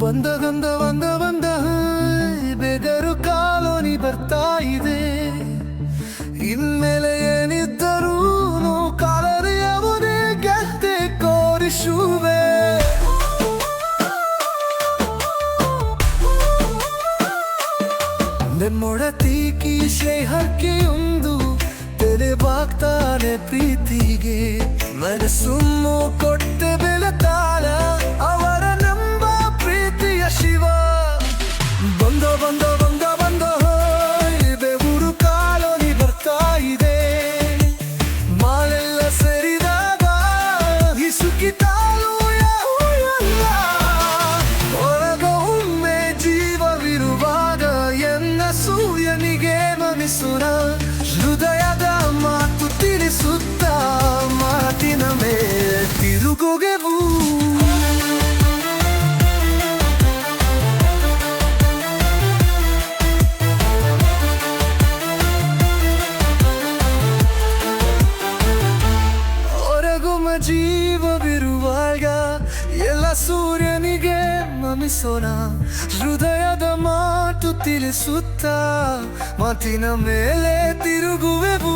ಬಂದ ಬಂದ ಬಂದ ಬಂದ ಬೆದರು ಕಾಲೋನಿ ಬರ್ತಾ ಇದೆ. ಇನ್ಮೇಲೆ ಏನಿದ್ದರೂ ಕಾಲರಿಯವನೇ ಗೆದ್ದೆ ಕೋರಿಸುವೆ. ನಮ್ಮೊಡತಿ ಕೀಶೆ ಹಕ್ಕಿಯೊಂದು ತೆರೆಬಾಗ್ತಾನೆ ಪ್ರೀತಿಗೆ. ಮನಸ್ಸನ್ನು ಕೊಟ್ಟೆ ಬೆಳೆತಾಳ ಅವರ ನಂಬ ಪ್ರೀತಿಯ ಶಿವ. ಬಂದ ಬಂದ ಬಂದ ಬಂದ ಬೆವರು ಕಾಲೋನಿ ಬರ್ತಾ ಇದೆ. ಮಾಲೆಲ್ಲ ಸೇರಿದಾಗ ಹಿಸುಕಿತಾಳು ಯಾವಲ್ಲ. ಹೊರಗ ಒಮ್ಮೆ ಜೀವವಿರುವಾಗ ಎನ್ನ ಸೂರ್ಯನಿಗೆ ನಮಿಸುರ. ಹೃದಯದ ಮಾತು ತಿಳಿಸುತ್ತ ಮಾತಿನ ಮೇಲೆ ತಿರುಗುಗೆವು. ಹೊರಗೊಮ್ಮ ಜೀವವಿರುವಾಗ ಎಲ್ಲ ಸೂರ್ಯನಿಗೆ ನಮಿಸೋಣ. ಹೃದಯದ ಮಾತು ತಿಳಿಸುತ್ತ ಮಾತಿನ ಮೇಲೆ ತಿರುಗುವೆವು.